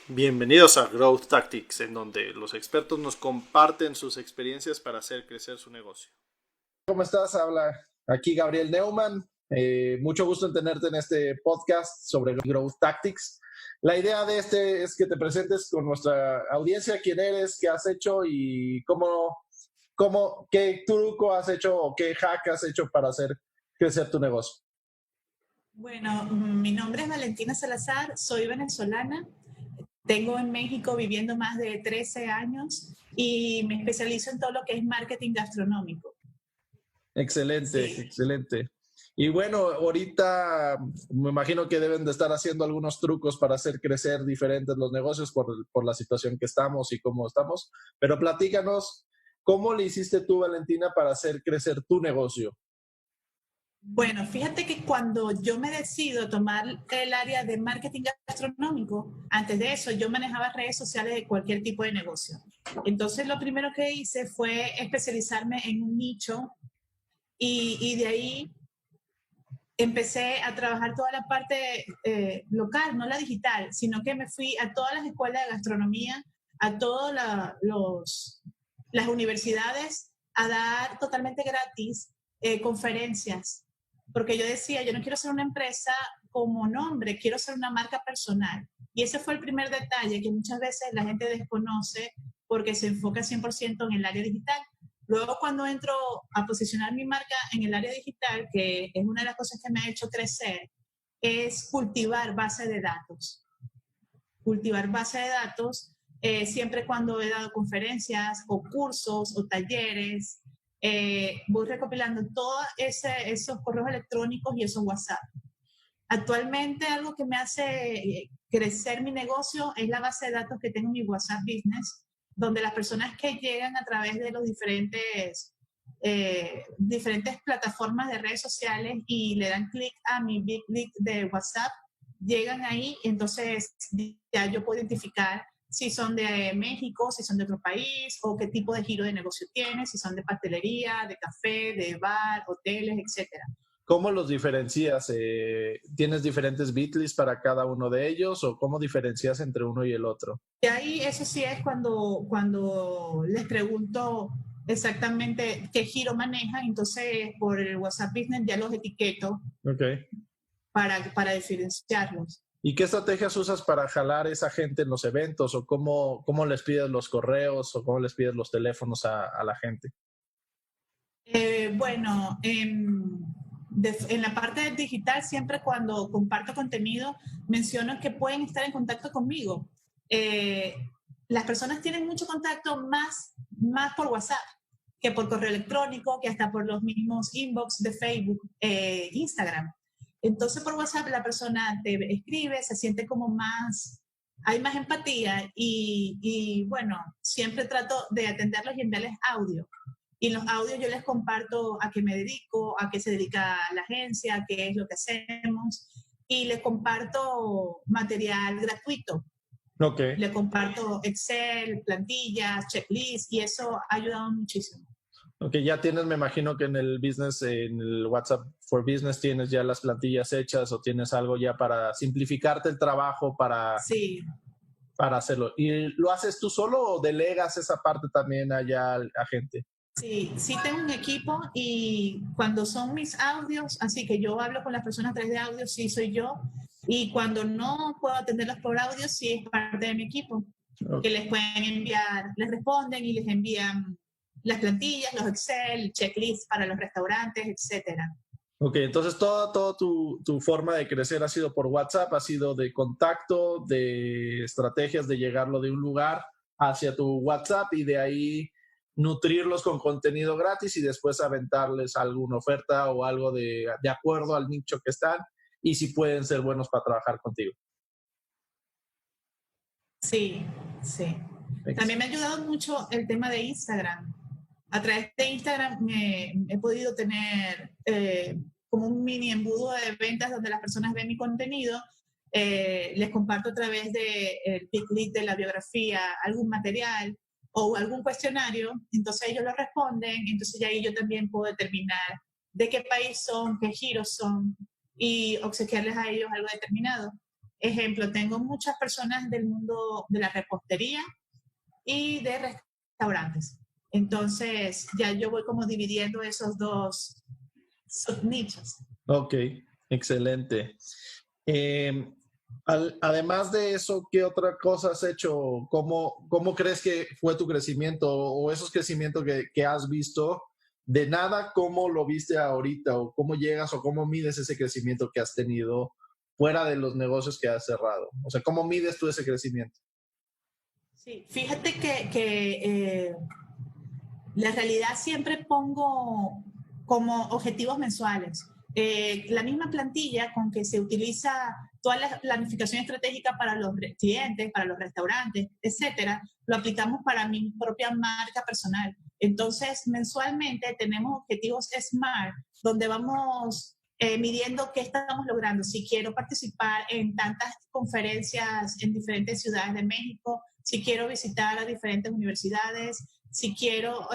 Bienvenidos a Growth Tactics, en donde los expertos nos comparten sus experiencias para hacer crecer su negocio. ¿Cómo estás? Habla aquí Gabriel Neumann. Mucho gusto en tenerte en este podcast sobre Growth Tactics. La idea de este es que te presentes con nuestra audiencia quién eres, qué has hecho y qué truco has hecho o qué hack has hecho para hacer crecer tu negocio. Bueno, mi nombre es Valentina Salazar, soy venezolana, tengo en México viviendo más de 13 años y me especializo en todo lo que es marketing gastronómico. Excelente, Sí. excelente. Y bueno, ahorita me imagino que deben de estar haciendo algunos trucos para hacer crecer diferentes los negocios por la situación que estamos y cómo estamos. Pero platícanos, ¿cómo le hiciste tú, Valentina, para hacer crecer tu negocio? Bueno, fíjate que cuando yo me decido tomar el área de marketing gastronómico, antes de eso yo manejaba redes sociales de cualquier tipo de negocio. Entonces lo primero que hice fue especializarme en un nicho y de ahí empecé a trabajar toda la parte local, no la digital, sino que me fui a todas las escuelas de gastronomía, a todas las universidades, a dar totalmente gratis conferencias. Porque yo decía, yo no quiero ser una empresa como nombre, quiero ser una marca personal. Y ese fue el primer detalle que muchas veces la gente desconoce porque se enfoca 100% en el área digital. Luego, cuando entro a posicionar mi marca en el área digital, que es una de las cosas que me ha hecho crecer, es cultivar base de datos. Cultivar base de datos siempre cuando he dado conferencias o cursos o talleres, voy recopilando todos esos correos electrónicos y esos WhatsApp. Actualmente algo que me hace crecer mi negocio es la base de datos que tengo en mi WhatsApp Business, donde las personas que llegan a través de los diferentes plataformas de redes sociales y le dan clic a mi big link de WhatsApp, llegan ahí, entonces ya yo puedo identificar si son de México, si son de otro país, o qué tipo de giro de negocio tienen, si son de pastelería, de café, de bar, hoteles, etcétera. ¿Cómo los diferencias? ¿Tienes diferentes bitlists para cada uno de ellos o cómo diferencias entre uno y el otro? Y ahí eso sí es cuando les pregunto exactamente qué giro manejan, entonces por el WhatsApp Business ya los etiqueto Ok. para diferenciarlos. ¿Y qué estrategias usas para jalar esa gente en los eventos? ¿O cómo les pides los correos o cómo les pides los teléfonos a la gente? Bueno, en la parte digital siempre cuando comparto contenido menciono que pueden estar en contacto conmigo. Eh, las personas tienen mucho contacto más por WhatsApp que por correo electrónico, que hasta por los mismos inbox de Facebook, Instagram. Entonces por WhatsApp la persona te escribe, se siente como más, hay más empatía y bueno, siempre trato de atenderlos y enviarles audio. Y en los audios yo les comparto a qué me dedico, a qué se dedica la agencia, qué es lo que hacemos. Y les comparto material gratuito. Ok. Le comparto Excel, plantillas, checklists y eso ha ayudado muchísimo. Ok, ya tienes, me imagino que en el business, en el WhatsApp for Business tienes ya las plantillas hechas o tienes algo ya para simplificarte el trabajo Sí, para hacerlo. ¿Y lo haces tú solo o delegas esa parte también allá a gente? sí tengo un equipo y cuando son mis audios, así que yo hablo con las personas a través de audio, sí soy yo. Y cuando no puedo atenderlos por audio, sí es parte de mi equipo, que les pueden enviar, les responden y les envían las plantillas, los Excel, checklists para los restaurantes, etcétera. Ok, entonces toda tu forma de crecer ha sido por WhatsApp, ha sido de contacto, de estrategias de llegarlo de un lugar hacia tu WhatsApp y de ahí nutrirlos con contenido gratis y después aventarles alguna oferta o algo de acuerdo al nicho que están y si pueden ser buenos para trabajar contigo. Sí, sí. También me ha ayudado mucho el tema de Instagram. A través de Instagram he podido tener como un mini embudo de ventas donde las personas ven mi contenido, les comparto a través del pick link de la biografía algún material o algún cuestionario, entonces ellos lo responden, entonces ya ahí yo también puedo determinar de qué país son, qué giros son y obsequiarles a ellos algo determinado. ejemplo, tengo muchas personas del mundo de la repostería y de restaurantes. Entonces, ya yo voy como dividiendo esos dos subnichos. Ok, excelente. Eh, además de eso, ¿qué otra cosa has hecho? ¿Cómo crees que fue tu crecimiento o esos crecimientos que has visto? De nada, ¿cómo lo viste ahorita? ¿O cómo llegas o cómo mides ese crecimiento que has tenido fuera de los negocios que has cerrado? O sea, ¿cómo mides tú ese crecimiento? Sí, fíjate que la realidad siempre pongo como objetivos mensuales. La misma plantilla con que se utiliza toda la planificación estratégica para los clientes, para los restaurantes, etcétera, lo aplicamos para mi propia marca personal. Entonces, mensualmente tenemos objetivos SMART, donde vamos midiendo qué estamos logrando. Si quiero participar en tantas conferencias en diferentes ciudades de México, si quiero visitar a diferentes universidades, si quiero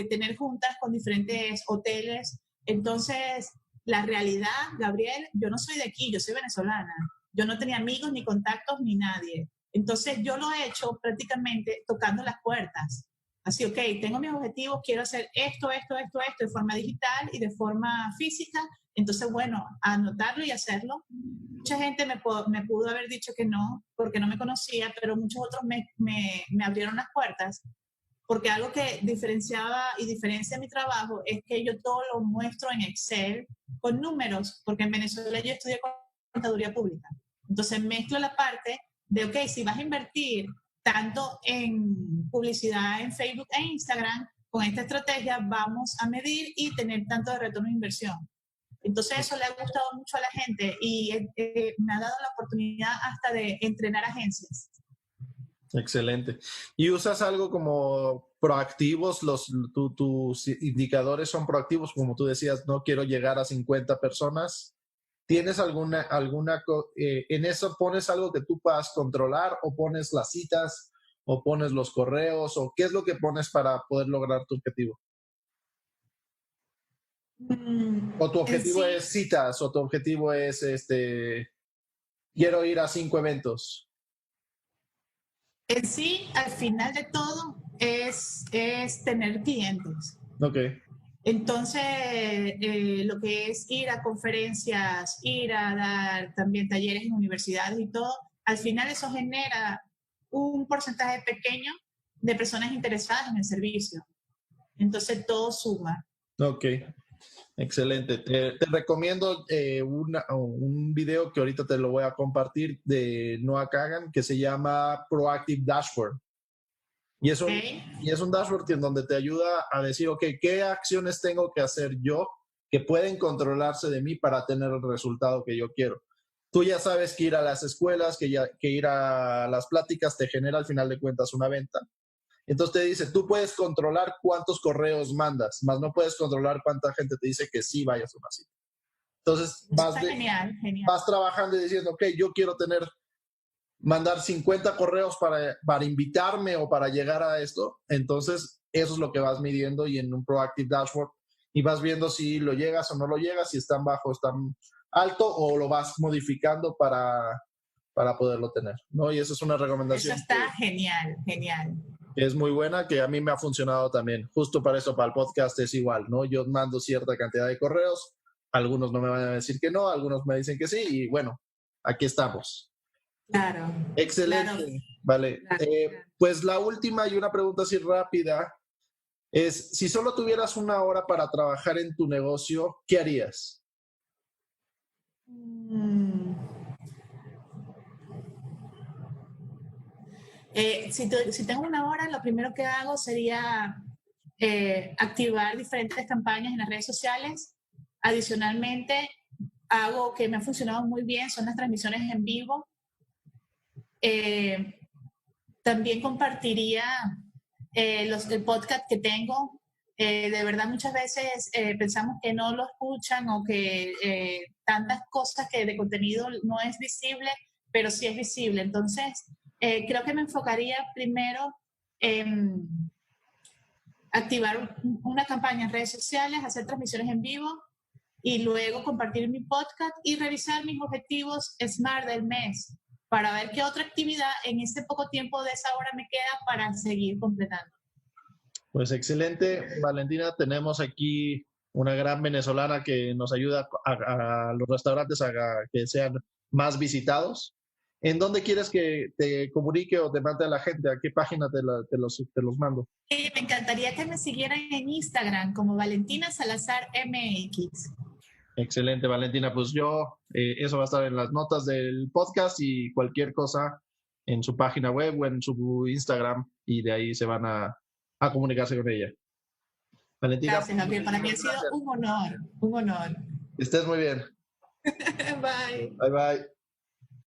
tener juntas con diferentes hoteles. Entonces, la realidad, Gabriel, yo no soy de aquí, yo soy venezolana. Yo no tenía amigos, ni contactos, ni nadie. Entonces, yo lo he hecho prácticamente tocando las puertas. Así, ok, tengo mis objetivos, quiero hacer esto, de forma digital y de forma física. Entonces, bueno, anotarlo y hacerlo. Mucha gente me pudo haber dicho que no, porque no me conocía, pero muchos otros me abrieron las puertas, porque algo que diferenciaba y diferencia mi trabajo es que yo todo lo muestro en Excel con números, porque en Venezuela yo estudié contaduría pública. Entonces mezclo la parte de, ok, si vas a invertir tanto en publicidad en Facebook e Instagram, con esta estrategia vamos a medir y tener tanto de retorno de inversión. Entonces eso le ha gustado mucho a la gente y me ha dado la oportunidad hasta de entrenar agencias. Excelente. ¿Y usas algo como proactivos? Tus indicadores son proactivos, como tú decías, no quiero llegar a 50 personas. ¿Tienes en eso pones algo que tú puedas controlar o pones las citas o pones los correos o qué es lo que pones para poder lograr tu objetivo? O tu objetivo es citas o tu objetivo es quiero ir a 5 eventos. En sí, al final de todo, es tener clientes. Ok. Entonces, lo que es ir a conferencias, ir a dar también talleres en universidades y todo, al final eso genera un porcentaje pequeño de personas interesadas en el servicio. Entonces, todo suma. Ok. Excelente. Te recomiendo un video que ahorita te lo voy a compartir de Noah Kagan que se llama Proactive Dashboard. Y es un dashboard en donde te ayuda a decir, ok, ¿qué acciones tengo que hacer yo que pueden controlarse de mí para tener el resultado que yo quiero? Tú ya sabes que ir a las escuelas, que ir a las pláticas te genera al final de cuentas una venta. Entonces te dice, tú puedes controlar cuántos correos mandas, más no puedes controlar cuánta gente te dice que sí vayas a una cita. Entonces Genial. Vas trabajando y diciendo, ok, yo quiero mandar 50 correos para invitarme o para llegar a esto. Entonces eso es lo que vas midiendo y en un Proactive Dashboard y vas viendo si lo llegas o no lo llegas, si están bajo, están alto o lo vas modificando para poderlo tener, ¿no? Y eso es una recomendación. Eso está genial. Es muy buena, que a mí me ha funcionado también. Justo para eso, para el podcast es igual, ¿no? Yo mando cierta cantidad de correos, algunos no me van a decir que no, algunos me dicen que sí, y bueno, aquí estamos. Claro. Excelente. Claro. Vale. Claro. Pues la última y una pregunta así rápida es, si solo tuvieras una hora para trabajar en tu negocio, ¿qué harías? Si tengo una hora, lo primero que hago sería activar diferentes campañas en las redes sociales. Adicionalmente, algo que me ha funcionado muy bien son las transmisiones en vivo. También compartiría el podcast que tengo. De verdad, muchas veces pensamos que no lo escuchan o que tantas cosas que de contenido no es visible, pero sí es visible. Entonces, creo que me enfocaría primero en activar una campaña en redes sociales, hacer transmisiones en vivo y luego compartir mi podcast y revisar mis objetivos SMART del mes. para ver qué otra actividad en ese poco tiempo de esa hora me queda para seguir completando. Pues excelente, Valentina. Tenemos aquí una gran venezolana que nos ayuda a los restaurantes a que sean más visitados. ¿En dónde quieres que te comunique o te mande a la gente? ¿A qué página te los mando? Me encantaría que me siguieran en Instagram como Valentina Salazar MX. Excelente, Valentina. Pues eso va a estar en las notas del podcast y cualquier cosa en su página web o en su Instagram, y de ahí se van a comunicarse con ella. Valentina. Gracias, Gabriel. Para mí ha sido un honor, un honor. Que estés muy bien. Bye. Bye, bye.